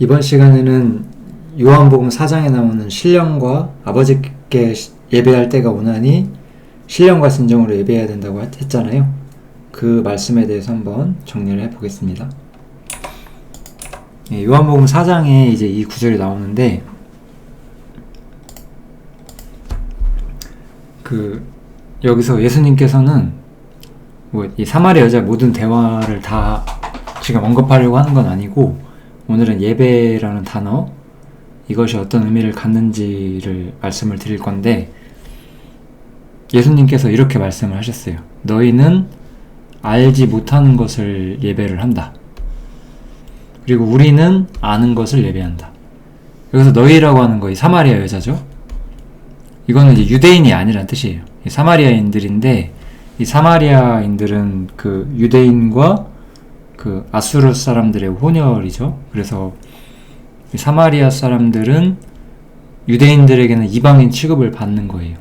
이번 시간에는 요한복음 4장에 나오는 신령과 아버지께 예배할 때가 오나니 신령과 진정으로 예배해야 된다고 했잖아요. 그 말씀에 대해서 한번 정리를 해보겠습니다. 요한복음 4장에 이제 이 구절이 나오는데 여기서 예수님께서는 이 사마리아 여자의 모든 대화를 다 지금 언급하려고 하는 건 아니고, 오늘은 예배라는 단어, 이것이 어떤 의미를 갖는지를 말씀을 드릴 건데, 예수님께서 이렇게 말씀을 하셨어요. 너희는 알지 못하는 것을 예배를 한다. 그리고 우리는 아는 것을 예배한다. 여기서 너희라고 하는 거, 이 사마리아 여자죠. 이거는 이제 유대인이 아니란 뜻이에요. 이 사마리아인들인데, 이 사마리아인들은 그 유대인과 그 아수르 사람들의 혼혈이죠. 그래서 이 사마리아 사람들은 유대인들에게는 이방인 취급을 받는 거예요.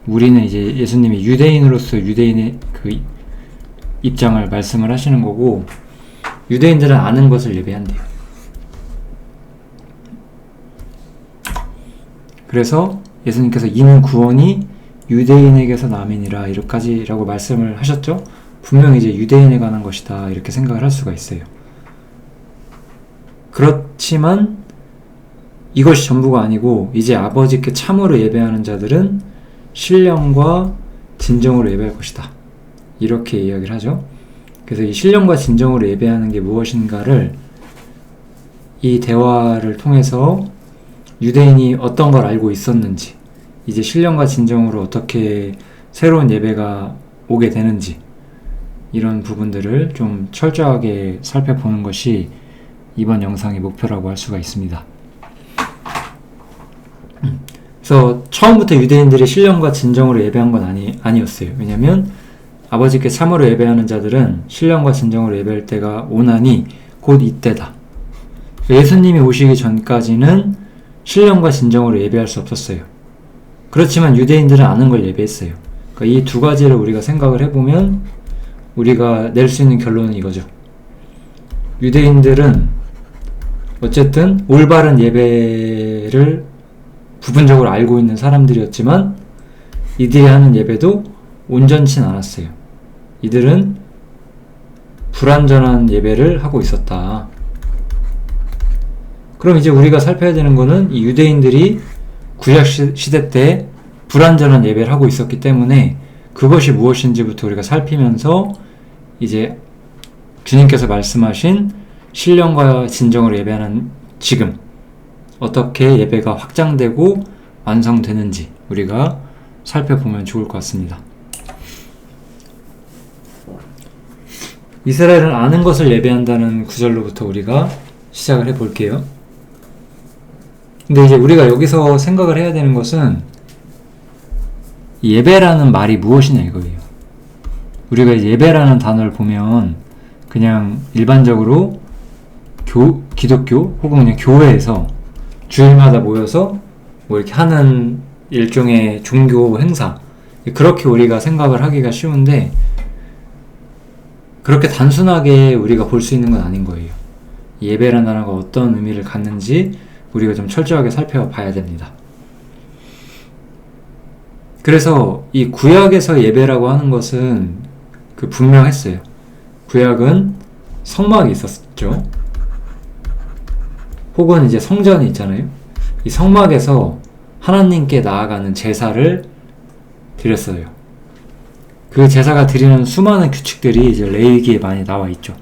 우리는 이제 예수님이 유대인으로서 유대인의 그 입장을 말씀을 하시는 거고, 유대인들은 아는 것을 예배한대요. 그래서 예수님께서 이는 구원이 유대인에게서 남이니라 이렇게까지라고 말씀을 하셨죠. 분명히 이제 유대인에 관한 것이다 이렇게 생각을 할 수가 있어요. 그렇지만 이것이 전부가 아니고, 이제 아버지께 참으로 예배하는 자들은 신령과 진정으로 예배할 것이다 이렇게 이야기를 하죠. 그래서 이 신령과 진정으로 예배하는 게 무엇인가를 이 대화를 통해서 유대인이 어떤 걸 알고 있었는지, 이제 신령과 진정으로 어떻게 새로운 예배가 오게 되는지, 이런 부분들을 좀 철저하게 살펴보는 것이 이번 영상의 목표라고 할 수가 있습니다. 그래서 처음부터 유대인들이 신령과 진정으로 예배한 건 아니었어요. 왜냐하면 아버지께 참으로 예배하는 자들은 신령과 진정으로 예배할 때가 오나니 곧 이때다. 예수님이 오시기 전까지는 신령과 진정으로 예배할 수 없었어요. 그렇지만 유대인들은 아는 걸 예배했어요. 그러니까 이 두 가지를 우리가 생각을 해보면 우리가 낼 수 있는 결론은 이거죠. 유대인들은 어쨌든 올바른 예배를 부분적으로 알고 있는 사람들이었지만 이들이 하는 예배도 온전치 않았어요. 이들은 불완전한 예배를 하고 있었다. 그럼 이제 우리가 살펴야 되는 거는 이 유대인들이 구약 시대 때 불완전한 예배를 하고 있었기 때문에 그것이 무엇인지부터 우리가 살피면서 이제 주님께서 말씀하신 신령과 진정으로 예배하는 지금 어떻게 예배가 확장되고 완성되는지 우리가 살펴보면 좋을 것 같습니다. 이스라엘은 아는 것을 예배한다는 구절로부터 우리가 시작을 해볼게요. 근데 이제 우리가 여기서 생각을 해야 되는 것은 예배라는 말이 무엇이냐 이거예요. 우리가 이제 예배라는 단어를 보면 그냥 일반적으로 기독교 혹은 그냥 교회에서 주일마다 모여서 뭐 이렇게 하는 일종의 종교 행사, 그렇게 우리가 생각을 하기가 쉬운데 그렇게 단순하게 우리가 볼 수 있는 건 아닌 거예요. 예배라는 단어가 어떤 의미를 갖는지 우리가 좀 철저하게 살펴봐야 됩니다. 그래서 이 구약에서 예배라고 하는 것은 분명했어요. 구약은 성막이 있었죠. 혹은 이제 성전이 있잖아요. 이 성막에서 하나님께 나아가는 제사를 드렸어요. 그 제사가 드리는 수많은 규칙들이 이제 레위기에 많이 나와 있죠.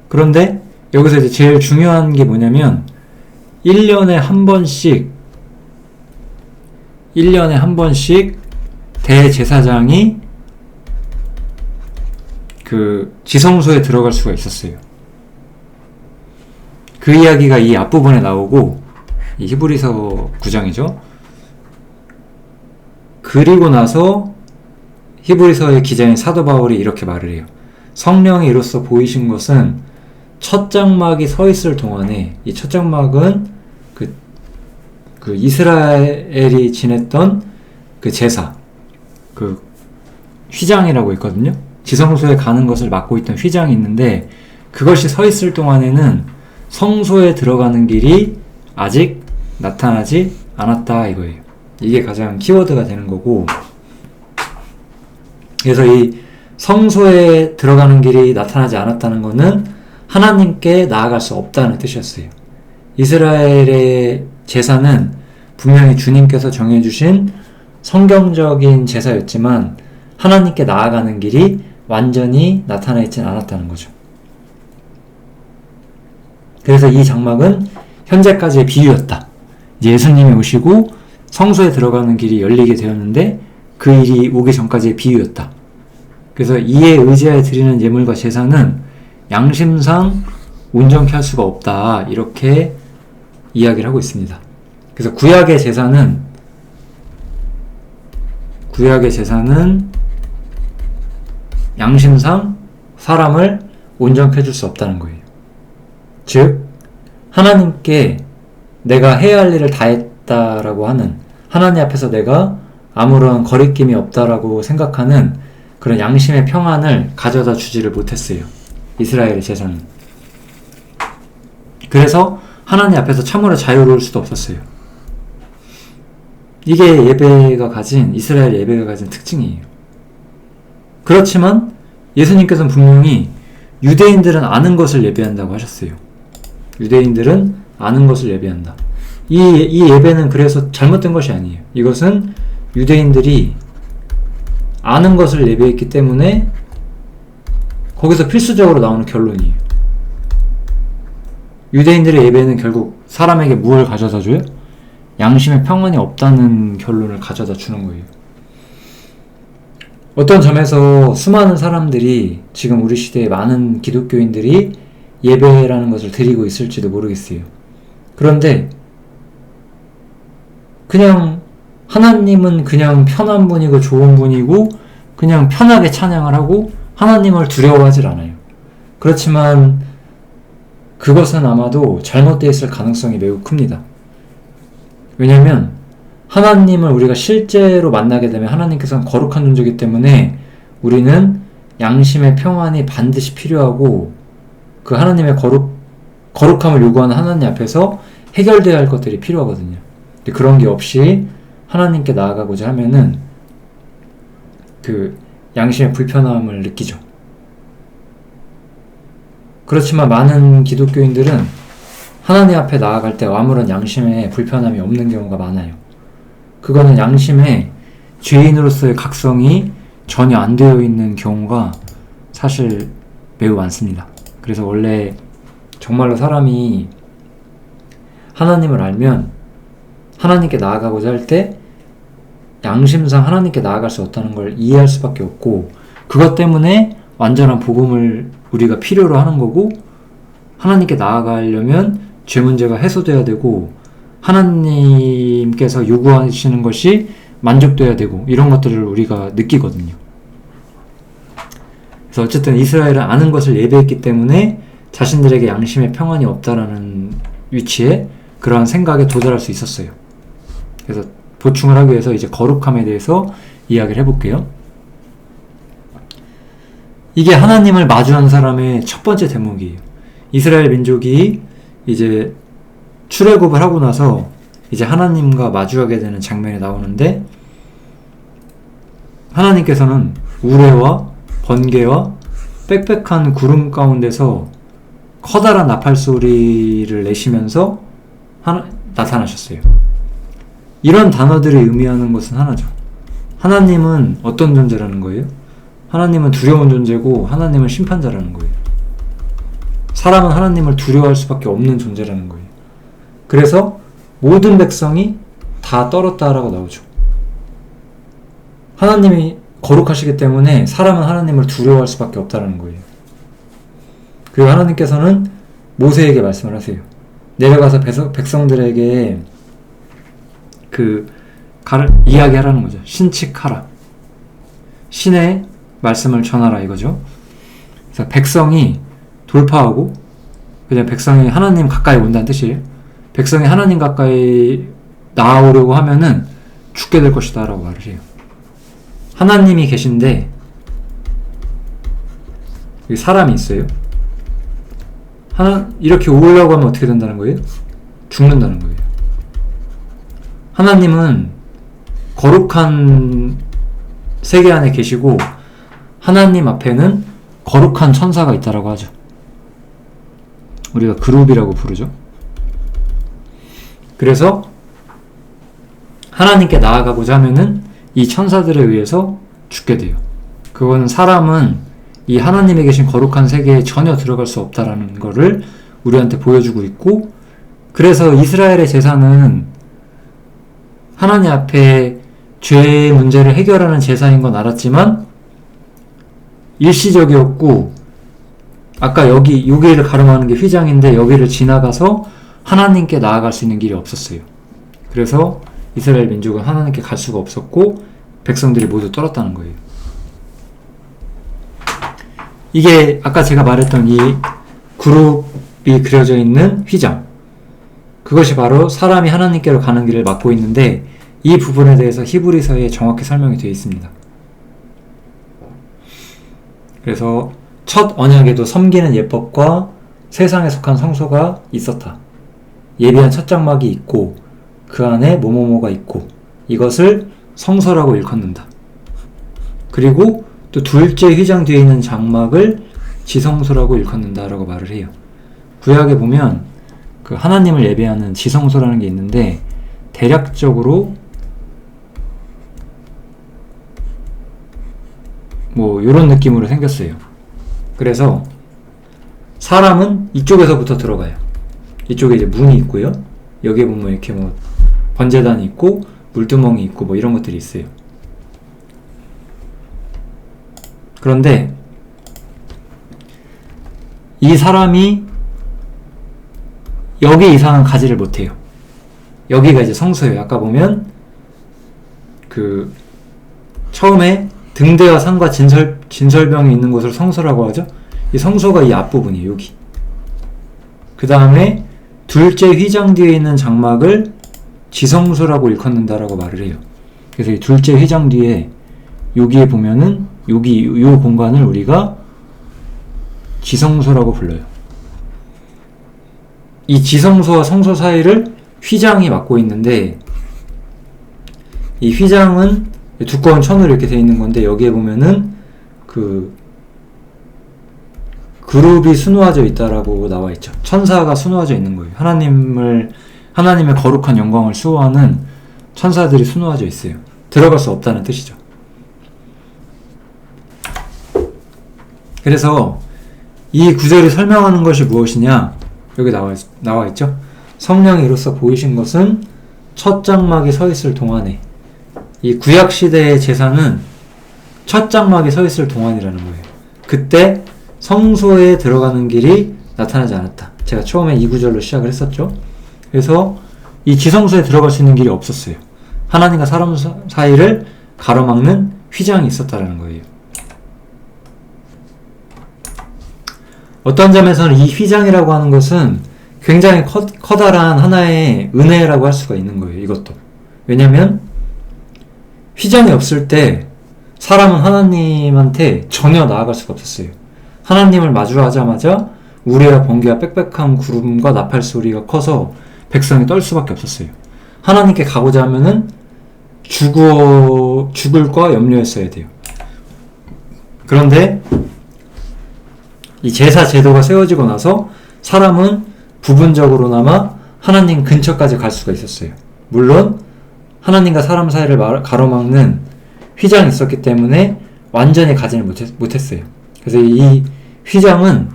그런데 여기서 이제 제일 중요한 게 뭐냐면 1년에 한 번씩 대제사장이 그 지성소에 들어갈 수가 있었어요. 그 이야기가 이 앞부분에 나오고, 이 히브리서 9장이죠. 그리고 나서 히브리서의 기자인 사도 바울이 이렇게 말을 해요. 성령이 이로써 보이신 것은 첫 장막이 서 있을 동안에, 이 첫 장막은 그 이스라엘이 지냈던 그 제사, 그 휘장이라고 있거든요. 지성소에 가는 것을 맡고 있던 휘장이 있는데 그것이 서 있을 동안에는 성소에 들어가는 길이 아직 나타나지 않았다 이거예요. 이게 가장 키워드가 되는 거고, 그래서 이 성소에 들어가는 길이 나타나지 않았다는 거는 하나님께 나아갈 수 없다는 뜻이었어요. 이스라엘의 제사는 분명히 주님께서 정해주신 성경적인 제사였지만 하나님께 나아가는 길이 완전히 나타나 있진 않았다는 거죠. 그래서 이 장막은 현재까지의 비유였다. 예수님이 오시고 성소에 들어가는 길이 열리게 되었는데 그 일이 오기 전까지의 비유였다. 그래서 이에 의지하여 드리는 예물과 제사는 양심상 온전케 할 수가 없다. 이렇게 이야기를 하고 있습니다. 그래서 구약의 제사는 양심상 사람을 온전케 해줄 수 없다는 거예요. 즉 하나님께 내가 해야 할 일을 다 했다라고 하는, 하나님 앞에서 내가 아무런 거리낌이 없다라고 생각하는 그런 양심의 평안을 가져다 주지를 못했어요. 이스라엘의 제사는. 그래서 하나님 앞에서 참으로 자유로울 수도 없었어요. 이게 이스라엘 예배가 가진 특징이에요. 그렇지만 예수님께서는 분명히 유대인들은 아는 것을 예배한다고 하셨어요. 유대인들은 아는 것을 예배한다. 이 예배는 그래서 잘못된 것이 아니에요. 이것은 유대인들이 아는 것을 예배했기 때문에 거기서 필수적으로 나오는 결론이에요. 유대인들의 예배는 결국 사람에게 무엇을 가져다 줘요? 양심의 평안이 없다는 결론을 가져다 주는 거예요. 어떤 점에서 수많은 사람들이, 지금 우리 시대에 많은 기독교인들이 예배라는 것을 드리고 있을지도 모르겠어요. 그런데 그냥 하나님은 그냥 편한 분이고 좋은 분이고 그냥 편하게 찬양을 하고 하나님을 두려워하질 않아요. 그렇지만 그것은 아마도 잘못되어 있을 가능성이 매우 큽니다. 왜냐하면 하나님을 우리가 실제로 만나게 되면 하나님께서는 거룩한 존재이기 때문에 우리는 양심의 평안이 반드시 필요하고 그 하나님의 거룩함을 요구하는 하나님 앞에서 해결되어야 할 것들이 필요하거든요. 근데 그런 게 없이 하나님께 나아가고자 하면은 그 양심의 불편함을 느끼죠. 그렇지만 많은 기독교인들은 하나님 앞에 나아갈 때 아무런 양심의 불편함이 없는 경우가 많아요. 그거는 양심의 죄인으로서의 각성이 전혀 안 되어 있는 경우가 사실 매우 많습니다. 그래서 원래 정말로 사람이 하나님을 알면 하나님께 나아가고자 할 때 양심상 하나님께 나아갈 수 없다는 걸 이해할 수밖에 없고, 그것 때문에 완전한 복음을 우리가 필요로 하는 거고, 하나님께 나아가려면 죄 문제가 해소돼야 되고 하나님께서 요구하시는 것이 만족돼야 되고, 이런 것들을 우리가 느끼거든요. 그래서 어쨌든 이스라엘은 아는 것을 예배했기 때문에 자신들에게 양심의 평안이 없다라는 위치에 그러한 생각에 도달할 수 있었어요. 그래서 보충을 하기 위해서 이제 거룩함에 대해서 이야기를 해볼게요. 이게 하나님을 마주한 사람의 첫 번째 대목이에요. 이스라엘 민족이 이제 출애굽을 하고 나서 이제 하나님과 마주하게 되는 장면이 나오는데, 하나님께서는 우레와 번개와 빽빽한 구름 가운데서 커다란 나팔 소리를 내시면서 나타나셨어요. 이런 단어들이 의미하는 것은 하나죠. 하나님은 어떤 존재라는 거예요? 하나님은 두려운 존재고 하나님은 심판자라는 거예요. 사람은 하나님을 두려워할 수밖에 없는 존재라는 거예요. 그래서 모든 백성이 다 떨었다라고 나오죠. 하나님이 거룩하시기 때문에 사람은 하나님을 두려워할 수밖에 없다는 거예요. 그리고 하나님께서는 모세에게 말씀을 하세요. 내려가서 백성들에게 이야기하라는 거죠. 신칙하라. 신의 말씀을 전하라 이거죠. 그래서 백성이 돌파하고, 그냥 백성이 하나님 가까이 온다는 뜻이에요. 백성이 하나님 가까이 나아오려고 하면은 죽게 될 것이다 라고 말을 해요. 하나님이 계신데 여기 사람이 있어요. 이렇게 오려고 하면 어떻게 된다는 거예요? 죽는다는 거예요. 하나님은 거룩한 세계 안에 계시고 하나님 앞에는 거룩한 천사가 있다라고 하죠. 우리가 그룹이라고 부르죠. 그래서 하나님께 나아가고자 하면은 이 천사들에 의해서 죽게 돼요. 그거는 사람은 이 하나님에 계신 거룩한 세계에 전혀 들어갈 수 없다라는 거를 우리한테 보여주고 있고, 그래서 이스라엘의 제사는 하나님 앞에 죄의 문제를 해결하는 제사인 건 알았지만 일시적이었고, 아까 여기를 가름하는 게 휘장인데 여기를 지나가서 하나님께 나아갈 수 있는 길이 없었어요. 그래서 이스라엘 민족은 하나님께 갈 수가 없었고 백성들이 모두 떨었다는 거예요. 이게 아까 제가 말했던 이 그룹이 그려져 있는 휘장, 그것이 바로 사람이 하나님께로 가는 길을 막고 있는데, 이 부분에 대해서 히브리서에 정확히 설명이 되어 있습니다. 그래서 첫 언약에도 섬기는 예법과 세상에 속한 성소가 있었다. 예비한 첫 장막이 있고 그 안에 뭐뭐뭐가 있고 이것을 성소라고 일컫는다. 그리고 또 둘째 휘장 뒤에 있는 장막을 지성소라고 일컫는다라고 말을 해요. 구약에 보면 그 하나님을 예배하는 지성소라는 게 있는데 대략적으로 뭐 이런 느낌으로 생겼어요. 그래서 사람은 이쪽에서부터 들어가요. 이쪽에 이제 문이 있고요. 여기에 보면 이렇게 뭐 번제단이 있고 물두멍이 있고 뭐 이런 것들이 있어요. 그런데 이 사람이 여기 이상은 가지를 못해요. 여기가 이제 성소예요. 아까 보면 그 처음에 등대와 상과 진설병이 있는 곳을 성소라고 하죠. 이 성소가 이 앞부분이에요. 여기. 그 다음에 둘째 휘장 뒤에 있는 장막을 지성소라고 일컫는다라고 말을 해요. 그래서 이 둘째 휘장 뒤에 여기에 보면은 여기 이 공간을 우리가 지성소라고 불러요. 이 지성소와 성소 사이를 휘장이 막고 있는데, 이 휘장은 두꺼운 천으로 이렇게 되어 있는 건데, 여기에 보면은 그 그룹이 수놓아져 있다라고 나와 있죠. 천사가 수놓아져 있는 거예요. 하나님의 거룩한 영광을 수호하는 천사들이 수놓아져 있어요. 들어갈 수 없다는 뜻이죠. 그래서 이 구절이 설명하는 것이 무엇이냐? 여기 나와 있죠. 성령이 이로써 보이신 것은 첫 장막이 서 있을 동안에, 이 구약 시대의 제사는 첫 장막이 서 있을 동안이라는 거예요. 그때 성소에 들어가는 길이 나타나지 않았다. 제가 처음에 이 구절로 시작을 했었죠. 그래서 이 지성소에 들어갈 수 있는 길이 없었어요. 하나님과 사람 사이를 가로막는 휘장이 있었다라는 거예요. 어떤 점에서는 이 휘장이라고 하는 것은 굉장히 커다란 하나의 은혜라고 할 수가 있는 거예요. 이것도. 왜냐면 휘장이 없을 때 사람은 하나님한테 전혀 나아갈 수가 없었어요. 하나님을 마주하자마자 우레와 번개와 빽빽한 구름과 나팔 소리가 커서 백성이 떨 수밖에 없었어요. 하나님께 가고자 하면은 죽을까 염려했어야 돼요. 그런데 이 제사 제도가 세워지고 나서 사람은 부분적으로나마 하나님 근처까지 갈 수가 있었어요. 물론 하나님과 사람 사이를 가로막는 휘장이 있었기 때문에 완전히 가지는 못했어요. 그래서 이 휘장은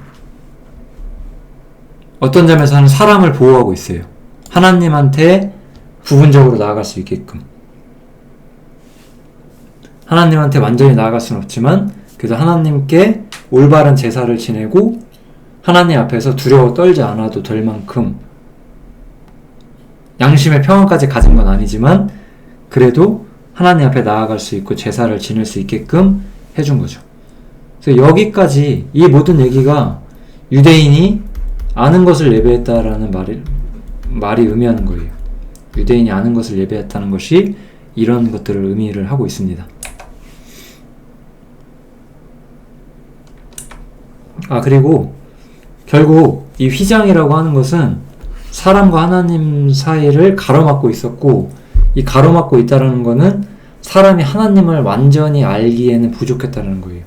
어떤 점에서는 사람을 보호하고 있어요. 하나님한테 부분적으로 나아갈 수 있게끔. 하나님한테 완전히 나아갈 수는 없지만 그래서 하나님께 올바른 제사를 지내고 하나님 앞에서 두려워 떨지 않아도 될 만큼 양심의 평안까지 가진 건 아니지만 그래도 하나님 앞에 나아갈 수 있고 제사를 지낼 수 있게끔 해준 거죠. 그래서 여기까지 이 모든 얘기가 유대인이 아는 것을 예배했다라는 말이 의미하는 거예요. 유대인이 아는 것을 예배했다는 것이 이런 것들을 의미를 하고 있습니다. 그리고 결국 이 휘장이라고 하는 것은 사람과 하나님 사이를 가로막고 있었고, 이 가로막고 있다는 거는 사람이 하나님을 완전히 알기에는 부족했다는 거예요.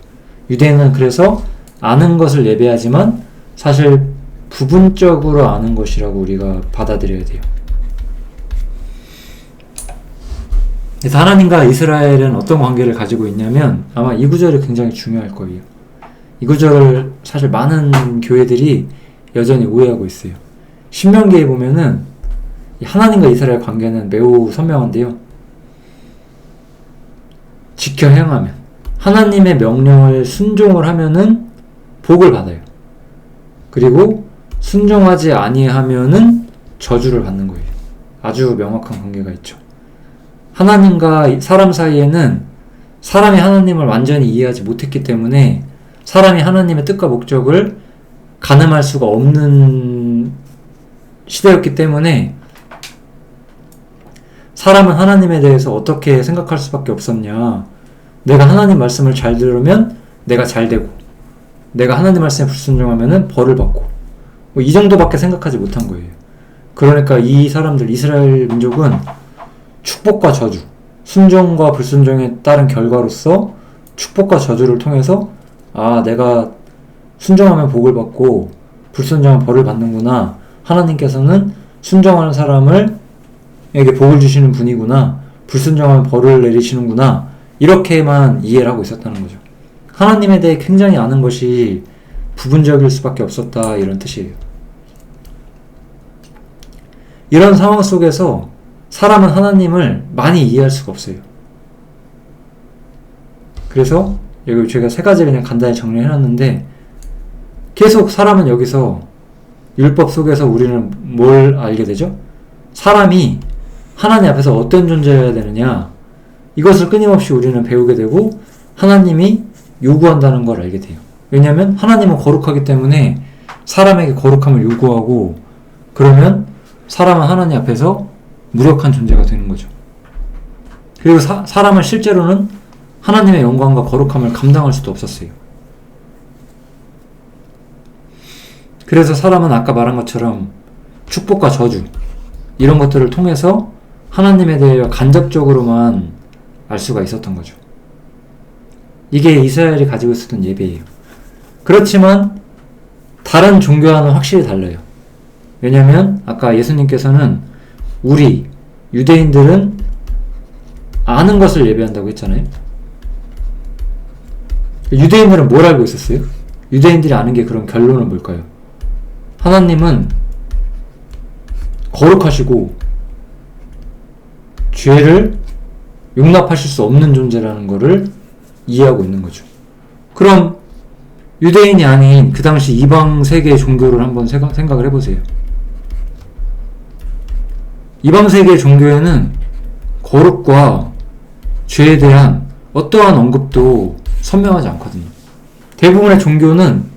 유대인은 그래서 아는 것을 예배하지만 사실 부분적으로 아는 것이라고 우리가 받아들여야 돼요. 그래서 하나님과 이스라엘은 어떤 관계를 가지고 있냐면, 아마 이 구절이 굉장히 중요할 거예요. 이 구절을 사실 많은 교회들이 여전히 오해하고 있어요. 신명기에 보면은 하나님과 이스라엘 관계는 매우 선명한데요. 지켜 행하면, 하나님의 명령을 순종을 하면은 복을 받아요. 그리고 순종하지 아니하면은 저주를 받는 거예요. 아주 명확한 관계가 있죠. 하나님과 사람 사이에는 사람이 하나님을 완전히 이해하지 못했기 때문에 사람이 하나님의 뜻과 목적을 가늠할 수가 없는 시대였기 때문에 사람은 하나님에 대해서 어떻게 생각할 수밖에 없었냐. 내가 하나님 말씀을 잘 들으면 내가 잘 되고, 내가 하나님 말씀에 불순종하면 벌을 받고, 뭐 이 정도밖에 생각하지 못한 거예요. 그러니까 이 사람들, 이스라엘 민족은 축복과 저주, 순종과 불순종에 따른 결과로서 축복과 저주를 통해서 내가 순종하면 복을 받고 불순종하면 벌을 받는구나. 하나님께서는 순종하는 사람에게 복을 주시는 분이구나. 불순종하면 벌을 내리시는구나. 이렇게만 이해를 하고 있었다는 거죠. 하나님에 대해 굉장히 아는 것이 부분적일 수밖에 없었다, 이런 뜻이에요. 이런 상황 속에서 사람은 하나님을 많이 이해할 수가 없어요. 그래서 여기 제가 세 가지 그냥 간단히 정리해놨는데, 계속 사람은 여기서 율법 속에서 우리는 뭘 알게 되죠? 사람이 하나님 앞에서 어떤 존재여야 되느냐, 이것을 끊임없이 우리는 배우게 되고 하나님이 요구한다는 걸 알게 돼요. 왜냐하면 하나님은 거룩하기 때문에 사람에게 거룩함을 요구하고, 그러면 사람은 하나님 앞에서 무력한 존재가 되는 거죠. 그리고 사람은 실제로는 하나님의 영광과 거룩함을 감당할 수도 없었어요. 그래서 사람은 아까 말한 것처럼 축복과 저주, 이런 것들을 통해서 하나님에 대해 간접적으로만 알 수가 있었던 거죠. 이게 이스라엘이 가지고 있었던 예배예요. 그렇지만 다른 종교와는 확실히 달라요. 왜냐하면 아까 예수님께서는 우리 유대인들은 아는 것을 예배한다고 했잖아요. 유대인들은 뭘 알고 있었어요? 유대인들이 아는 게 그럼 결론은 뭘까요? 하나님은 거룩하시고 죄를 용납하실 수 없는 존재라는 것을 이해하고 있는 거죠. 그럼 유대인이 아닌 그 당시 이방 세계의 종교를 한번 생각을 해보세요. 이방 세계의 종교에는 거룩과 죄에 대한 어떠한 언급도 선명하지 않거든요. 대부분의 종교는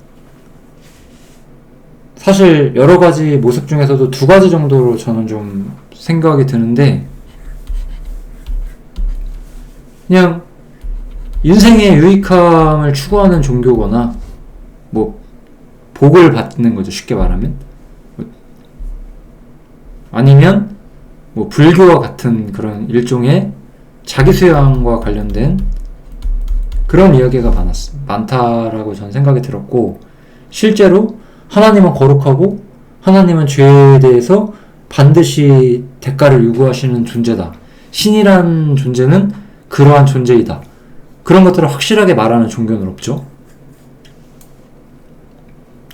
사실 여러 가지 모습 중에서도 두 가지 정도로 저는 좀 생각이 드는데, 그냥 인생의 유익함을 추구하는 종교거나 뭐 복을 받는 거죠, 쉽게 말하면. 아니면 뭐 불교와 같은 그런 일종의 자기 수양과 관련된 그런 이야기가 많다라고 저는 생각이 들었고, 실제로 하나님은 거룩하고 하나님은 죄에 대해서 반드시 대가를 요구하시는 존재다. 신이란 존재는 그러한 존재이다. 그런 것들을 확실하게 말하는 종교는 없죠.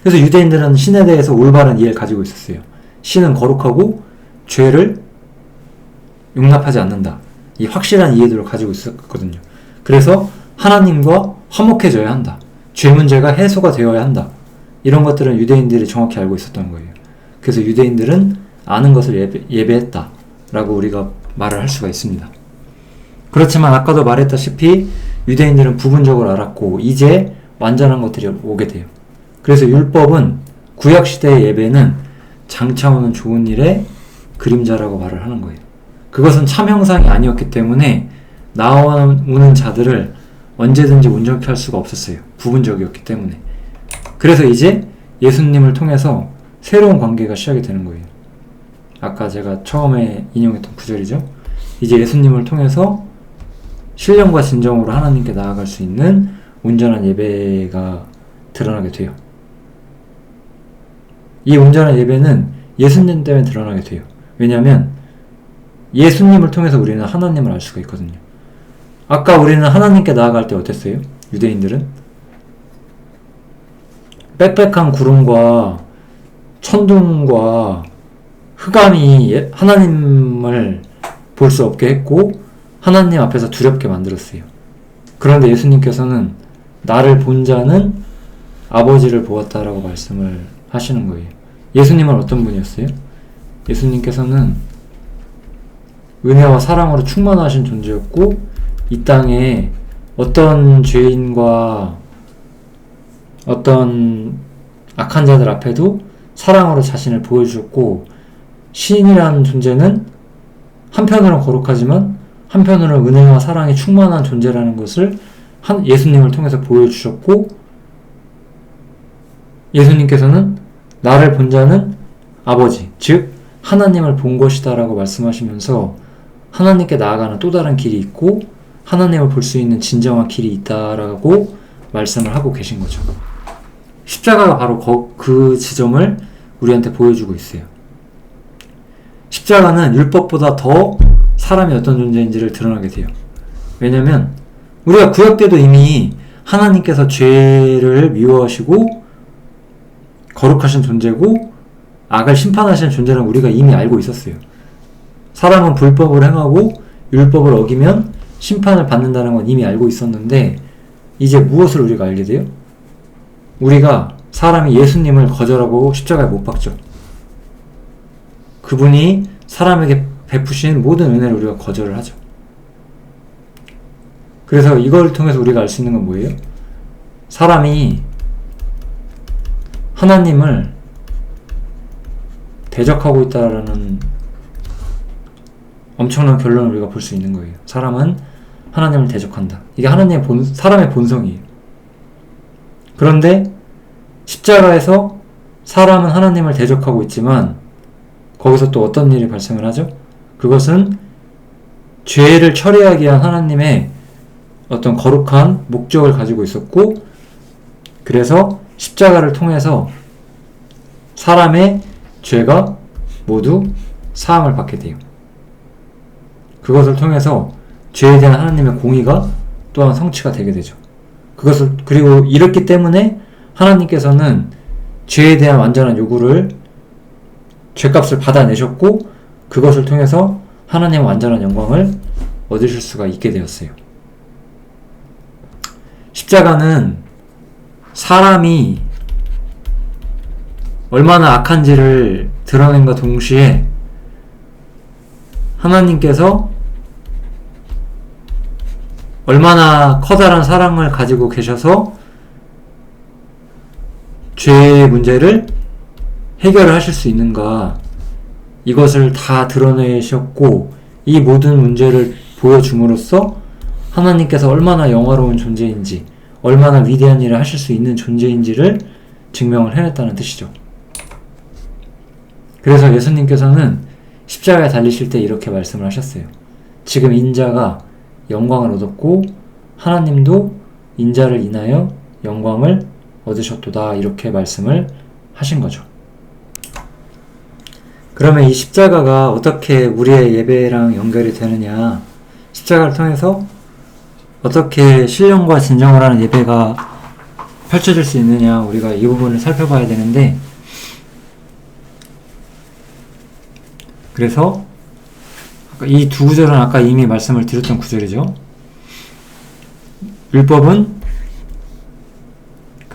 그래서 유대인들은 신에 대해서 올바른 이해를 가지고 있었어요. 신은 거룩하고 죄를 용납하지 않는다. 이 확실한 이해들을 가지고 있었거든요. 그래서 하나님과 화목해져야 한다. 죄 문제가 해소가 되어야 한다. 이런 것들은 유대인들이 정확히 알고 있었던 거예요. 그래서 유대인들은 아는 것을 예배했다 라고 우리가 말을 할 수가 있습니다. 그렇지만 아까도 말했다시피 유대인들은 부분적으로 알았고 이제 완전한 것들이 오게 돼요. 그래서 율법은 구약시대의 예배는 장차 오는 좋은 일의 그림자라고 말을 하는 거예요. 그것은 참 형상이 아니었기 때문에 나오는 자들을 언제든지 온전케 할 수가 없었어요. 부분적이었기 때문에. 그래서 이제 예수님을 통해서 새로운 관계가 시작이 되는 거예요. 아까 제가 처음에 인용했던 구절이죠. 이제 예수님을 통해서 신령과 진정으로 하나님께 나아갈 수 있는 온전한 예배가 드러나게 돼요. 이 온전한 예배는 예수님 때문에 드러나게 돼요. 왜냐하면 예수님을 통해서 우리는 하나님을 알 수가 있거든요. 아까 우리는 하나님께 나아갈 때 어땠어요? 유대인들은 빽빽한 구름과 천둥과 흑암이 하나님을 볼 수 없게 했고 하나님 앞에서 두렵게 만들었어요. 그런데 예수님께서는 나를 본 자는 아버지를 보았다라고 말씀을 하시는 거예요. 예수님은 어떤 분이었어요? 예수님께서는 은혜와 사랑으로 충만하신 존재였고 이 땅에 어떤 죄인과 어떤 악한 자들 앞에도 사랑으로 자신을 보여주셨고 신이라는 존재는 한편으로는 거룩하지만 한편으로는 은혜와 사랑이 충만한 존재라는 것을 예수님을 통해서 보여주셨고 예수님께서는 나를 본 자는 아버지, 즉 하나님을 본 것이다 라고 말씀하시면서 하나님께 나아가는 또 다른 길이 있고 하나님을 볼 수 있는 진정한 길이 있다라고 말씀을 하고 계신 거죠. 십자가가 바로 그 지점을 우리한테 보여주고 있어요. 십자가는 율법보다 더 사람이 어떤 존재인지를 드러나게 돼요. 왜냐면 우리가 구약 때도 이미 하나님께서 죄를 미워하시고 거룩하신 존재고 악을 심판하시는 존재는 우리가 이미 알고 있었어요. 사람은 불법을 행하고 율법을 어기면 심판을 받는다는 건 이미 알고 있었는데 이제 무엇을 우리가 알게 돼요? 우리가 사람이 예수님을 거절하고 십자가에 못 박죠. 그분이 사람에게 베푸신 모든 은혜를 우리가 거절을 하죠. 그래서 이걸 통해서 우리가 알 수 있는 건 뭐예요? 사람이 하나님을 대적하고 있다라는 엄청난 결론을 우리가 볼 수 있는 거예요. 사람은 하나님을 대적한다. 이게 사람의 본성이에요. 그런데 십자가에서 사람은 하나님을 대적하고 있지만 거기서 또 어떤 일이 발생을 하죠? 그것은 죄를 처리하기 위한 하나님의 어떤 거룩한 목적을 가지고 있었고 그래서 십자가를 통해서 사람의 죄가 모두 사함을 받게 돼요. 그것을 통해서 죄에 대한 하나님의 공의가 또한 성취가 되게 되죠. 그리고 이렇기 때문에 하나님께서는 죄에 대한 완전한 요구를 죄값을 받아내셨고 그것을 통해서 하나님의 완전한 영광을 얻으실 수가 있게 되었어요. 십자가는 사람이 얼마나 악한지를 드러낸과 동시에 하나님께서 얼마나 커다란 사랑을 가지고 계셔서 죄의 문제를 해결을 하실 수 있는가 이것을 다 드러내셨고 이 모든 문제를 보여줌으로써 하나님께서 얼마나 영화로운 존재인지 얼마나 위대한 일을 하실 수 있는 존재인지를 증명을 해냈다는 뜻이죠. 그래서 예수님께서는 십자가에 달리실 때 이렇게 말씀을 하셨어요. 지금 인자가 영광을 얻었고 하나님도 인자를 인하여 영광을 얻으셨도다 이렇게 말씀을 하신 거죠. 그러면 이 십자가가 어떻게 우리의 예배랑 연결이 되느냐, 십자가를 통해서 어떻게 신령과 진정을 하는 예배가 펼쳐질 수 있느냐, 우리가 이 부분을 살펴봐야 되는데, 그래서 이 두 구절은 아까 이미 말씀을 드렸던 구절이죠. 율법은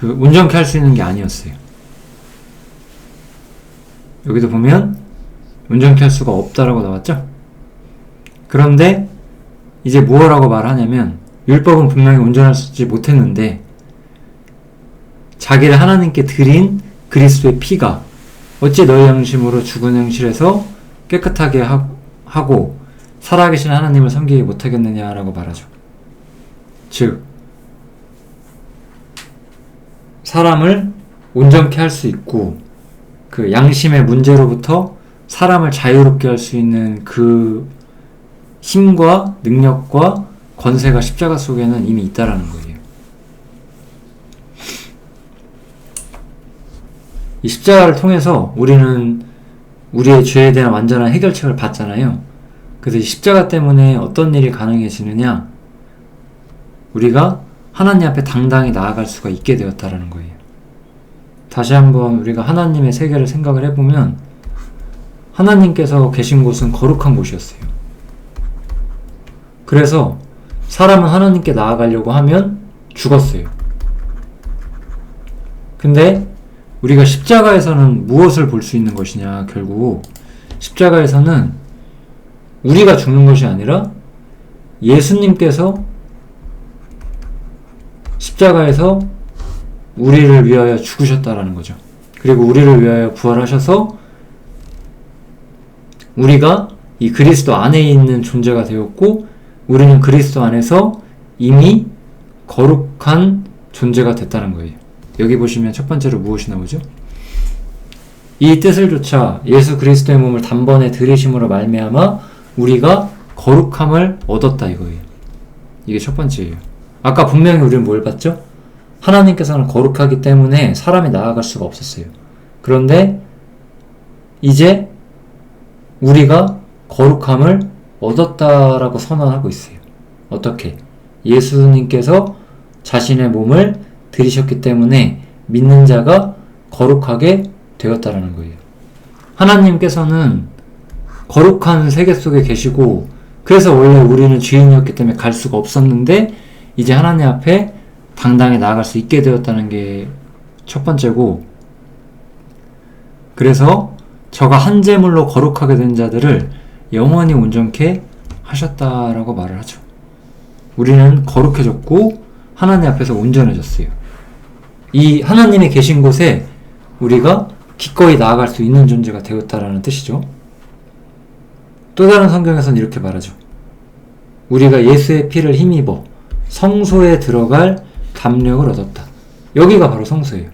온전케 할 수 있는 게 아니었어요. 여기도 보면 온전케 할 수가 없다라고 나왔죠? 그런데 이제 무엇라고 말하냐면 율법은 분명히 온전하지 못했는데 자기를 하나님께 드린 그리스도의 피가 어찌 너희 양심으로 죽은 행실에서 깨끗하게 하고 살아계신 하나님을 섬기지 못하겠느냐라고 말하죠. 즉 사람을 온전케 할 수 있고 그 양심의 문제로부터 사람을 자유롭게 할 수 있는 그 힘과 능력과 권세가 십자가 속에는 이미 있다라는 거예요. 이 십자가를 통해서 우리는 우리의 죄에 대한 완전한 해결책을 받잖아요. 그래서 이 십자가 때문에 어떤 일이 가능해지느냐? 우리가 하나님 앞에 당당히 나아갈 수가 있게 되었다라는 거예요. 다시 한번 우리가 하나님의 세계를 생각을 해보면 하나님께서 계신 곳은 거룩한 곳이었어요. 그래서 사람은 하나님께 나아가려고 하면 죽었어요. 근데 우리가 십자가에서는 무엇을 볼 수 있는 것이냐? 결국 십자가에서는 우리가 죽는 것이 아니라 예수님께서 십자가에서 우리를 위하여 죽으셨다라는 거죠. 그리고 우리를 위하여 부활하셔서 우리가 이 그리스도 안에 있는 존재가 되었고 우리는 그리스도 안에서 이미 거룩한 존재가 됐다는 거예요. 여기 보시면 첫 번째로 무엇이 나오죠? 이 뜻을 조차 예수 그리스도의 몸을 단번에 들이심으로 말미암아 우리가 거룩함을 얻었다 이거예요. 이게 첫 번째예요. 아까 분명히 우리는 뭘 봤죠? 하나님께서는 거룩하기 때문에 사람이 나아갈 수가 없었어요. 그런데 이제 우리가 거룩함을 얻었다라고 선언하고 있어요. 어떻게? 예수님께서 자신의 몸을 들이셨기 때문에 믿는 자가 거룩하게 되었다라는 거예요. 하나님께서는 거룩한 세계 속에 계시고 그래서 원래 우리는 죄인이었기 때문에 갈 수가 없었는데 이제 하나님 앞에 당당히 나아갈 수 있게 되었다는 게 첫 번째고, 그래서 저가 한 제물로 거룩하게 된 자들을 영원히 온전케 하셨다라고 말을 하죠. 우리는 거룩해졌고 하나님 앞에서 온전해졌어요. 이 하나님이 계신 곳에 우리가 기꺼이 나아갈 수 있는 존재가 되었다라는 뜻이죠. 또 다른 성경에서는 이렇게 말하죠. 우리가 예수의 피를 힘입어 성소에 들어갈 담력을 얻었다. 여기가 바로 성소예요.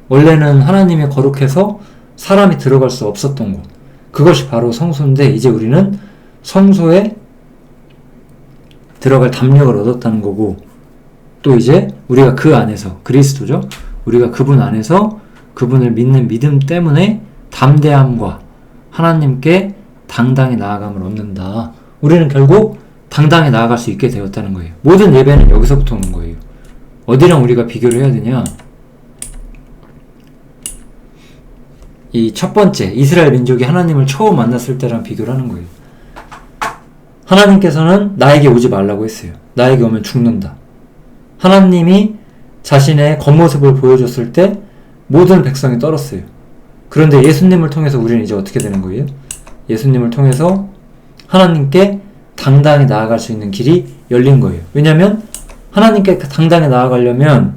원래는 하나님이 거룩해서 사람이 들어갈 수 없었던 곳, 그것이 바로 성소인데 이제 우리는 성소에 들어갈 담력을 얻었다는 거고, 또 이제 우리가 그 안에서, 그리스도죠, 우리가 그분 안에서 그분을 믿는 믿음 때문에 담대함과 하나님께 당당히 나아감을 얻는다. 우리는 결국 당당히 나아갈 수 있게 되었다는 거예요. 모든 예배는 여기서부터 오는 거예요. 어디랑 우리가 비교를 해야 되냐? 이 첫 번째 이스라엘 민족이 하나님을 처음 만났을 때랑 비교를 하는 거예요. 하나님께서는 나에게 오지 말라고 했어요. 나에게 오면 죽는다. 하나님이 자신의 겉모습을 보여줬을 때 모든 백성이 떨었어요. 그런데 예수님을 통해서 우리는 이제 어떻게 되는 거예요? 예수님을 통해서 하나님께 당당히 나아갈 수 있는 길이 열린 거예요. 왜냐하면 하나님께 당당히 나아가려면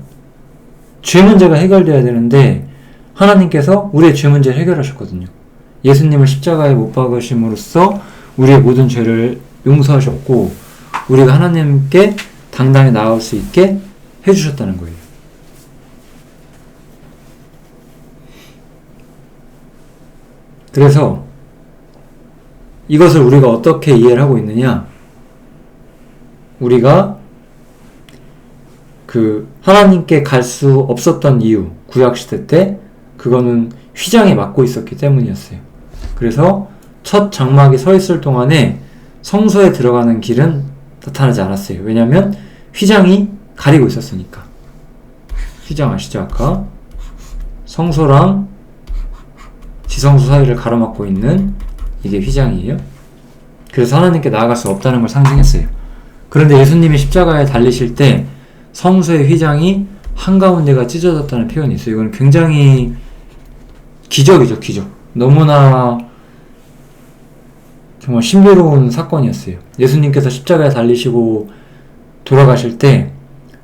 죄 문제가 해결돼야 되는데 하나님께서 우리의 죄 문제를 해결하셨거든요. 예수님을 십자가에 못 박으심으로써 우리의 모든 죄를 용서하셨고 우리가 하나님께 당당히 나아갈 수 있게 해주셨다는 거예요. 그래서 이것을 우리가 어떻게 이해를 하고 있느냐? 우리가 하나님께 갈 수 없었던 이유, 구약시대 때 그거는 휘장이 막고 있었기 때문이었어요. 그래서 첫 장막이 서 있을 동안에 성소에 들어가는 길은 나타나지 않았어요. 왜냐하면 휘장이 가리고 있었으니까. 휘장 아시죠? 아까 성소랑 지성소 사이를 가로막고 있는 이게 휘장이에요. 그래서 하나님께 나아갈 수 없다는 걸 상징했어요. 그런데 예수님이 십자가에 달리실 때 성소의 휘장이 한가운데가 찢어졌다는 표현이 있어요. 이건 굉장히 기적이죠, 기적. 너무나 정말 신비로운 사건이었어요. 예수님께서 십자가에 달리시고 돌아가실 때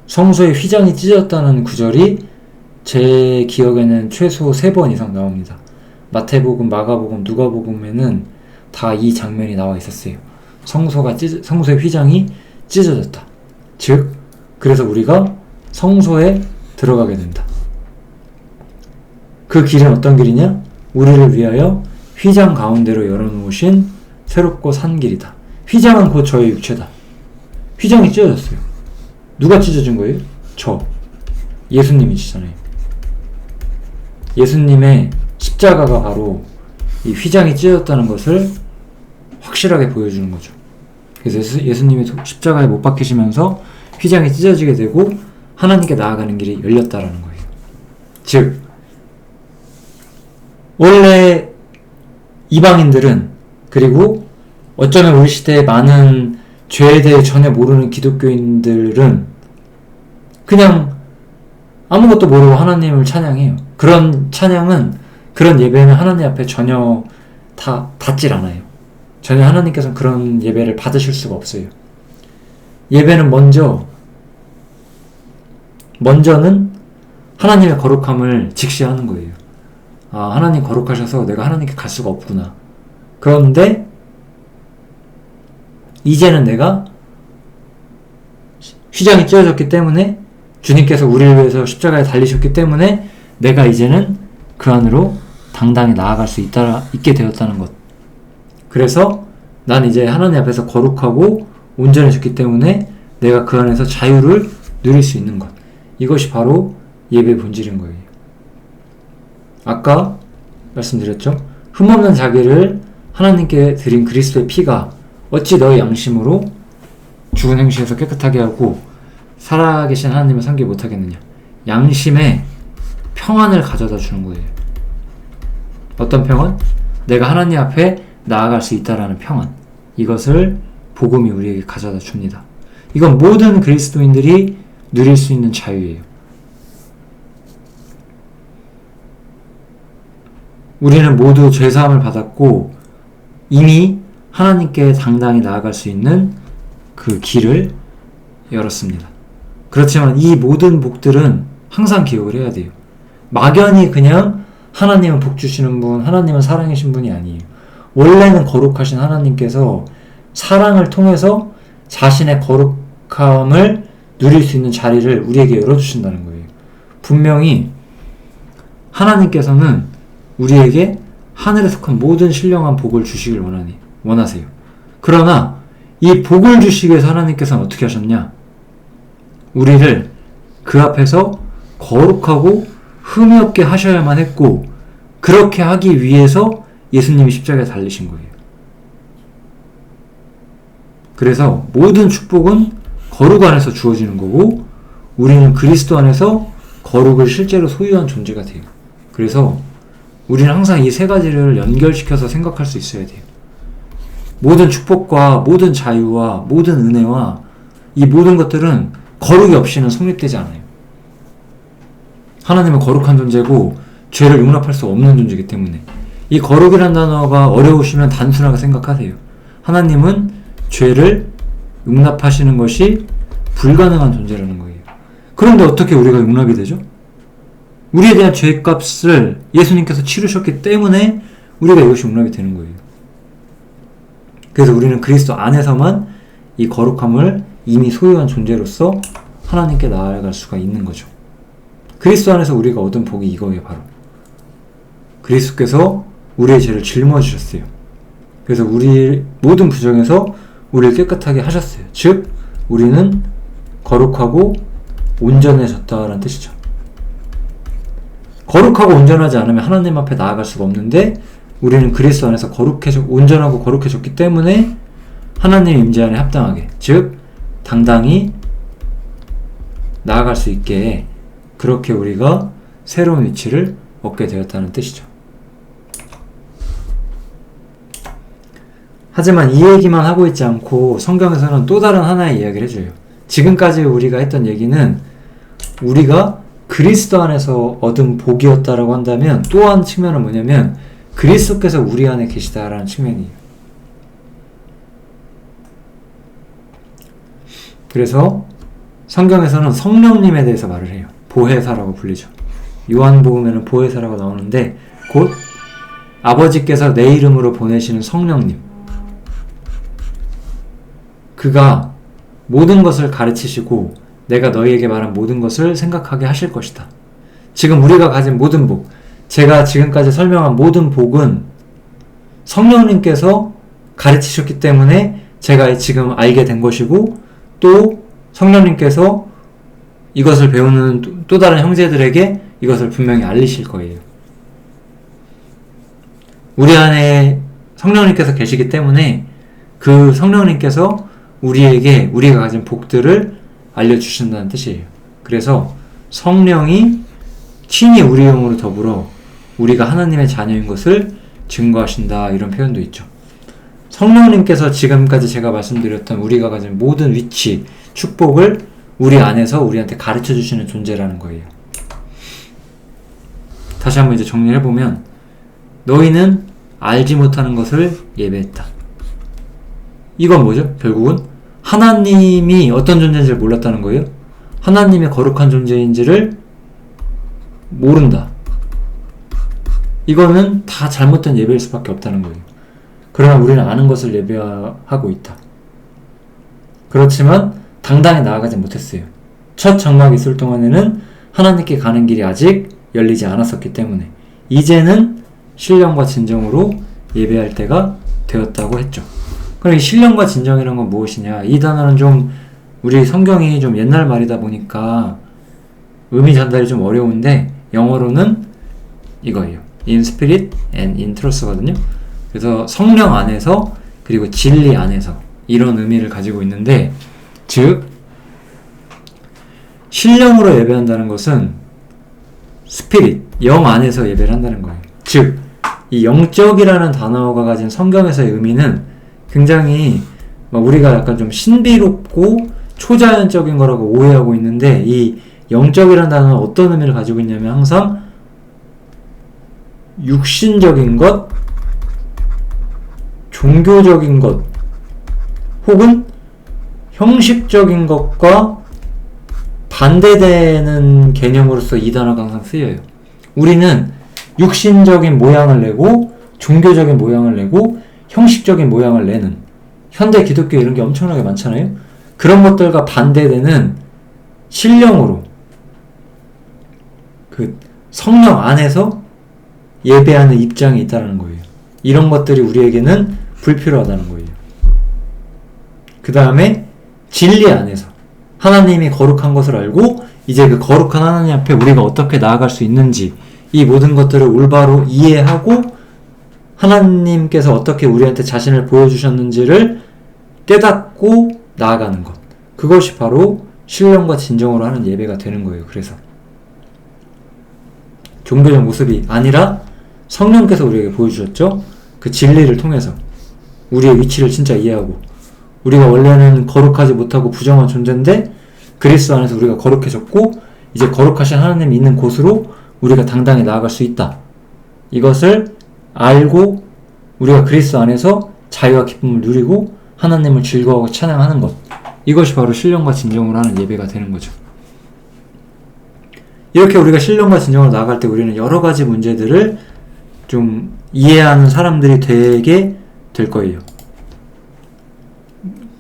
성소의 휘장이 찢어졌다는 구절이 제 기억에는 최소 3번 이상 나옵니다. 마태복음, 마가복음, 누가복음에는 다 이 장면이 나와 있었어요. 성소의 휘장이 찢어졌다. 즉, 그래서 우리가 성소에 들어가게 된다. 그 길은 어떤 길이냐? 우리를 위하여 휘장 가운데로 열어놓으신 새롭고 산 길이다. 휘장은 곧 저의 육체다. 휘장이 찢어졌어요. 누가 찢어진 거예요? 예수님이시잖아요. 예수님의 십자가가 바로 이 휘장이 찢어졌다는 것을 확실하게 보여주는 거죠. 그래서 예수님이 십자가에 못 박히시면서 휘장이 찢어지게 되고 하나님께 나아가는 길이 열렸다라는 거예요. 즉, 원래 이방인들은, 그리고 어쩌면 우리 시대의 많은 죄에 대해 전혀 모르는 기독교인들은 그냥 아무것도 모르고 하나님을 찬양해요. 그런 찬양은, 그런 예배는 하나님 앞에 전혀 닿질 않아요. 전혀 하나님께서는 그런 예배를 받으실 수가 없어요. 예배는 먼저는 하나님의 거룩함을 직시하는 거예요. 아, 하나님 거룩하셔서 내가 하나님께 갈 수가 없구나. 그런데 이제는 내가 휘장이 찢어졌기 때문에, 주님께서 우리를 위해서 십자가에 달리셨기 때문에 내가 이제는 그 안으로 당당히 나아갈 수 있게 되었다는 것. 그래서 난 이제 하나님 앞에서 거룩하고 온전해졌기 때문에 내가 그 안에서 자유를 누릴 수 있는 것. 이것이 바로 예배의 본질인 거예요. 아까 말씀드렸죠? 흠없는 자기를 하나님께 드린 그리스도의 피가 어찌 너의 양심으로 죽은 행실에서 깨끗하게 하고 살아계신 하나님을 섬기지 못하겠느냐. 양심에 평안을 가져다 주는 거예요. 어떤 평안? 내가 하나님 앞에 나아갈 수 있다라는 평안. 이것을 복음이 우리에게 가져다 줍니다. 이건 모든 그리스도인들이 누릴 수 있는 자유예요. 우리는 모두 죄사함을 받았고 이미 하나님께 당당히 나아갈 수 있는 그 길을 열었습니다. 그렇지만 이 모든 복들은 항상 기억을 해야 돼요. 막연히 그냥 하나님은 복 주시는 분, 하나님은 사랑이신 분이 아니에요. 원래는 거룩하신 하나님께서 사랑을 통해서 자신의 거룩함을 누릴 수 있는 자리를 우리에게 열어주신다는 거예요. 분명히 하나님께서는 우리에게 하늘에 속한 모든 신령한 복을 주시길 원하세요. 그러나 이 복을 주시기 위해서 하나님께서는 어떻게 하셨냐? 우리를 그 앞에서 거룩하고 흠이 없게 하셔야만 했고, 그렇게 하기 위해서 예수님이 십자가에 달리신 거예요. 그래서 모든 축복은 거룩 안에서 주어지는 거고, 우리는 그리스도 안에서 거룩을 실제로 소유한 존재가 돼요. 그래서 우리는 항상 이 세 가지를 연결시켜서 생각할 수 있어야 돼요. 모든 축복과 모든 자유와 모든 은혜와 이 모든 것들은 거룩이 없이는 성립되지 않아요. 하나님은 거룩한 존재고 죄를 용납할 수 없는 존재이기 때문에, 이 거룩이라는 단어가 어려우시면 단순하게 생각하세요. 하나님은 죄를 용납하시는 것이 불가능한 존재라는 거예요. 그런데 어떻게 우리가 용납이 되죠? 우리에 대한 죄값을 예수님께서 치르셨기 때문에 우리가 이것이 용납이 되는 거예요. 그래서 우리는 그리스도 안에서만 이 거룩함을 이미 소유한 존재로서 하나님께 나아갈 수가 있는 거죠. 그리스도 안에서 우리가 얻은 복이 이거예요. 바로 그리스도께서 우리의 죄를 짊어지셨어요. 그래서 우리 모든 부정에서 우리를 깨끗하게 하셨어요. 즉 우리는 거룩하고 온전해졌다라는 뜻이죠. 거룩하고 온전하지 않으면 하나님 앞에 나아갈 수가 없는데, 우리는 그리스도 안에서 온전하고 거룩해졌기 때문에 하나님의 임재 안에 합당하게, 즉 당당히 나아갈 수 있게, 그렇게 우리가 새로운 위치를 얻게 되었다는 뜻이죠. 하지만 이 얘기만 하고 있지 않고 성경에서는 또 다른 하나의 이야기를 해줘요. 지금까지 우리가 했던 얘기는 우리가 그리스도 안에서 얻은 복이었다라고 한다면, 또 한 측면은 뭐냐면 그리스도께서 우리 안에 계시다라는 측면이에요. 그래서 성경에서는 성령님에 대해서 말을 해요. 보혜사라고 불리죠. 요한복음에는 보혜사라고 나오는데, 곧 아버지께서 내 이름으로 보내시는 성령님, 그가 모든 것을 가르치시고 내가 너희에게 말한 모든 것을 생각하게 하실 것이다. 지금 우리가 가진 모든 복, 제가 지금까지 설명한 모든 복은 성령님께서 가르치셨기 때문에 제가 지금 알게 된 것이고, 또 성령님께서 이것을 배우는 또 다른 형제들에게 이것을 분명히 알리실 거예요. 우리 안에 성령님께서 계시기 때문에 그 성령님께서 우리에게 우리가 가진 복들을 알려주신다는 뜻이에요. 그래서 성령이 친히 우리 영으로 더불어 우리가 하나님의 자녀인 것을 증거하신다, 이런 표현도 있죠. 성령님께서 지금까지 제가 말씀드렸던 우리가 가진 모든 위치, 축복을 우리 안에서 우리한테 가르쳐 주시는 존재라는 거예요. 다시 한번 이제 정리를 해보면, 너희는 알지 못하는 것을 예배했다. 이건 뭐죠? 결국은 하나님이 어떤 존재인지를 몰랐다는 거예요. 하나님의 거룩한 존재인지를 모른다. 이거는 다 잘못된 예배일 수밖에 없다는 거예요. 그러나 우리는 아는 것을 예배하고 있다. 그렇지만 당당히 나아가지 못했어요. 첫 장막이 있을 동안에는 하나님께 가는 길이 아직 열리지 않았었기 때문에 이제는 신령과 진정으로 예배할 때가 되었다고 했죠. 그럼 이 신령과 진정이라는 건 무엇이냐? 이 단어는 좀 우리 성경이 좀 옛날 말이다 보니까 의미 전달이 좀 어려운데, 영어로는 이거예요. In spirit and in truth거든요. 그래서 성령 안에서 그리고 진리 안에서, 이런 의미를 가지고 있는데, 즉 신령으로 예배한다는 것은 스피릿, 영 안에서 예배를 한다는 거예요. 즉 이 영적이라는 단어가 가진 성경에서의 의미는 굉장히 우리가 약간 좀 신비롭고 초자연적인 거라고 오해하고 있는데, 이 영적이라는 단어는 어떤 의미를 가지고 있냐면 항상 육신적인 것, 종교적인 것, 혹은 형식적인 것과 반대되는 개념으로서 이 단어가 항상 쓰여요. 우리는 육신적인 모양을 내고, 종교적인 모양을 내고, 형식적인 모양을 내는, 현대 기독교 이런 게 엄청나게 많잖아요. 그런 것들과 반대되는 신령으로, 그 성령 안에서 예배하는 입장이 있다는 거예요. 이런 것들이 우리에게는 불필요하다는 거예요. 그 다음에 진리 안에서 하나님이 거룩한 것을 알고, 이제 그 거룩한 하나님 앞에 우리가 어떻게 나아갈 수 있는지, 이 모든 것들을 올바로 이해하고 하나님께서 어떻게 우리한테 자신을 보여주셨는지를 깨닫고 나아가는 것, 그것이 바로 신령과 진정으로 하는 예배가 되는 거예요. 그래서 종교적 모습이 아니라 성령께서 우리에게 보여주셨죠. 그 진리를 통해서 우리의 위치를 진짜 이해하고, 우리가 원래는 거룩하지 못하고 부정한 존재인데 그리스도 안에서 우리가 거룩해졌고, 이제 거룩하신 하나님이 있는 곳으로 우리가 당당히 나아갈 수 있다. 이것을 알고 우리가 그리스도 안에서 자유와 기쁨을 누리고 하나님을 즐거워하고 찬양하는 것, 이것이 바로 신령과 진정으로 하는 예배가 되는 거죠. 이렇게 우리가 신령과 진정으로 나아갈 때 우리는 여러 가지 문제들을 좀 이해하는 사람들이 되게 될 거예요.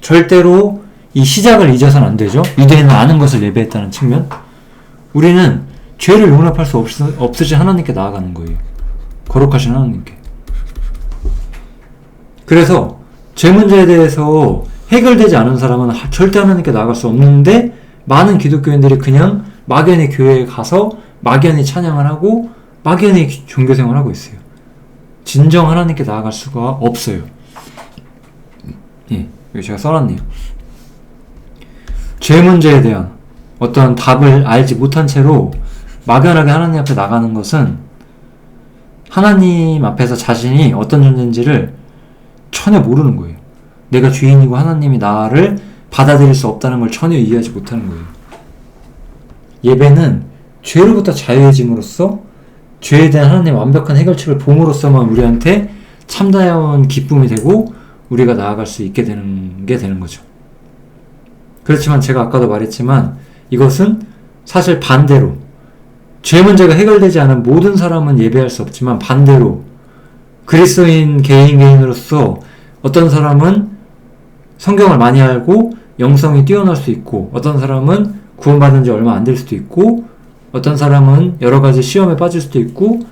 절대로 이 시작을 잊어서는 안 되죠. 유대인은 아는 것을 예배했다는 측면. 우리는 죄를 용납할 수 없으신 하나님께 나아가는 거예요. 거룩하신 하나님께. 그래서 죄 문제에 대해서 해결되지 않은 사람은 절대 하나님께 나아갈 수 없는데, 많은 기독교인들이 그냥 막연히 교회에 가서 막연히 찬양을 하고 막연히 종교생활을 하고 있어요. 진정 하나님께 나아갈 수가 없어요. 예, 여기 제가 써놨네요. 죄 문제에 대한 어떤 답을 알지 못한 채로 막연하게 하나님 앞에 나가는 것은 하나님 앞에서 자신이 어떤 존재인지를 전혀 모르는 거예요. 내가 죄인이고 하나님이 나를 받아들일 수 없다는 걸 전혀 이해하지 못하는 거예요. 예배는 죄로부터 자유해짐으로써 죄에 대한 하나님의 완벽한 해결책을 봄으로써만 우리한테 참다운 기쁨이 되고 우리가 나아갈 수 있게 되는 게 되는 거죠. 그렇지만 제가 아까도 말했지만 이것은 사실 반대로 죄 문제가 해결되지 않은 모든 사람은 예배할 수 없지만, 반대로 그리스도인 개인으로서 어떤 사람은 성경을 많이 알고 영성이 뛰어날 수 있고, 어떤 사람은 구원받은 지 얼마 안 될 수도 있고, 어떤 사람은 여러 가지 시험에 빠질 수도 있고,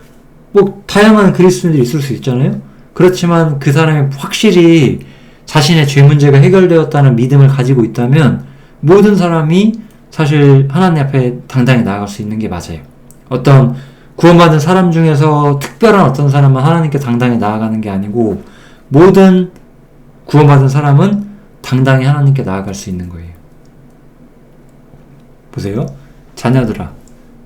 뭐 다양한 그리스도인들이 있을 수 있잖아요. 그렇지만 그 사람이 확실히 자신의 죄 문제가 해결되었다는 믿음을 가지고 있다면 모든 사람이 사실 하나님 앞에 당당히 나아갈 수 있는 게 맞아요. 어떤 구원받은 사람 중에서 특별한 어떤 사람만 하나님께 당당히 나아가는 게 아니고 모든 구원받은 사람은 당당히 하나님께 나아갈 수 있는 거예요. 보세요. 자녀들아,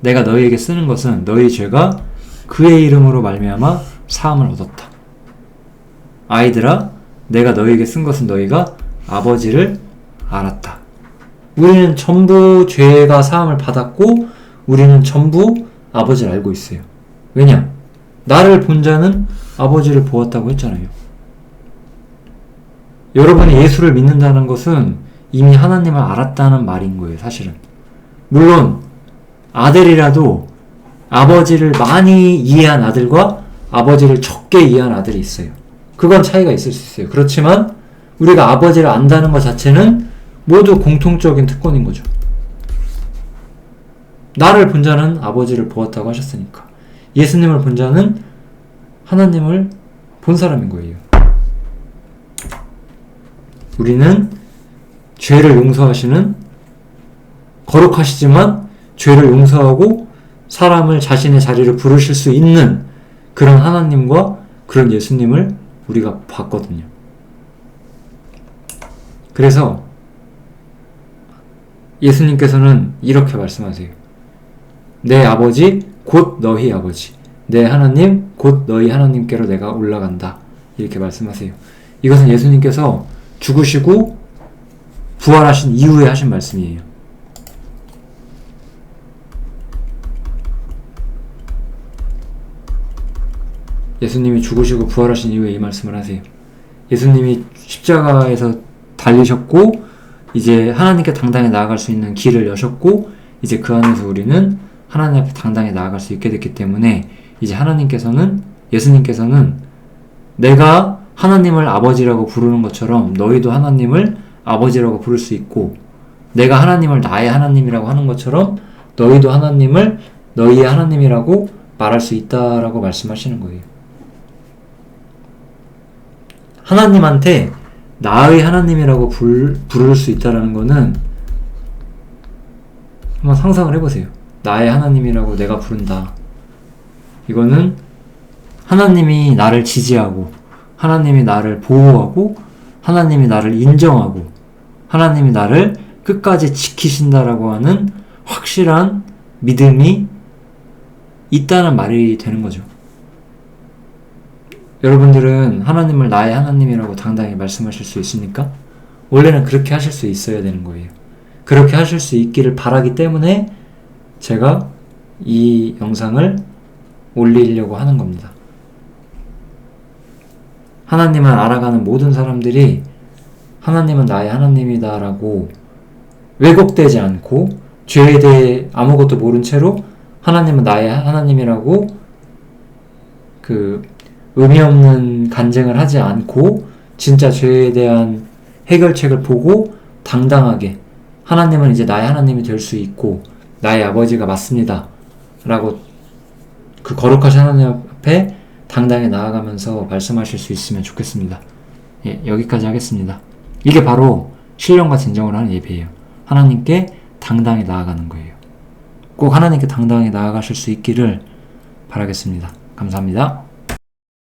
내가 너희에게 쓰는 것은 너희 죄가 그의 이름으로 말미암아 사함을 얻었다. 아이들아, 내가 너희에게 쓴 것은 너희가 아버지를 알았다. 우리는 전부 죄가 사함을 받았고 우리는 전부 아버지를 알고 있어요. 왜냐? 나를 본 자는 아버지를 보았다고 했잖아요. 여러분이 예수를 믿는다는 것은 이미 하나님을 알았다는 말인 거예요, 사실은. 물론 아들이라도 아버지를 많이 이해한 아들과 아버지를 적게 이해한 아들이 있어요. 그건 차이가 있을 수 있어요. 그렇지만 우리가 아버지를 안다는 것 자체는 모두 공통적인 특권인 거죠. 나를 본 자는 아버지를 보았다고 하셨으니까 예수님을 본 자는 하나님을 본 사람인 거예요. 우리는 죄를 용서하시는 거룩하시지만 죄를 용서하고 사람을 자신의 자리를 부르실 수 있는 그런 하나님과 그런 예수님을 우리가 봤거든요. 그래서 예수님께서는 이렇게 말씀하세요. 내 아버지 곧 너희 아버지, 내 하나님 곧 너희 하나님께로 내가 올라간다. 이렇게 말씀하세요. 이것은 예수님께서 죽으시고 부활하신 이후에 하신 말씀이에요. 예수님이 죽으시고 부활하신 이후에 이 말씀을 하세요. 예수님이 십자가에서 달리셨고 이제 하나님께 당당히 나아갈 수 있는 길을 여셨고 이제 그 안에서 우리는 하나님 앞에 당당히 나아갈 수 있게 됐기 때문에 이제 예수님께서는 내가 하나님을 아버지라고 부르는 것처럼 너희도 하나님을 아버지라고 부를 수 있고 내가 하나님을 나의 하나님이라고 하는 것처럼 너희도 하나님을 너희의 하나님이라고 말할 수 있다라고 말씀하시는 거예요. 하나님한테 나의 하나님이라고 부를 수 있다라는 거는 한번 상상을 해보세요. 나의 하나님이라고 내가 부른다. 이거는 하나님이 나를 지지하고 하나님이 나를 보호하고 하나님이 나를 인정하고 하나님이 나를 끝까지 지키신다라고 하는 확실한 믿음이 있다는 말이 되는 거죠. 여러분들은 하나님을 나의 하나님이라고 당당히 말씀하실 수 있습니까? 원래는 그렇게 하실 수 있어야 되는 거예요. 그렇게 하실 수 있기를 바라기 때문에 제가 이 영상을 올리려고 하는 겁니다. 하나님을 알아가는 모든 사람들이 하나님은 나의 하나님이다라고 왜곡되지 않고 죄에 대해 아무것도 모른 채로 하나님은 나의 하나님이라고 의미 없는 간증을 하지 않고 진짜 죄에 대한 해결책을 보고 당당하게 하나님은 이제 나의 하나님이 될 수 있고 나의 아버지가 맞습니다 라고 그 거룩하신 하나님 앞에 당당히 나아가면서 말씀하실 수 있으면 좋겠습니다. 예, 여기까지 하겠습니다. 이게 바로 신령과 진정으로 하는 예배예요. 하나님께 당당히 나아가는 거예요. 꼭 하나님께 당당히 나아가실 수 있기를 바라겠습니다. 감사합니다.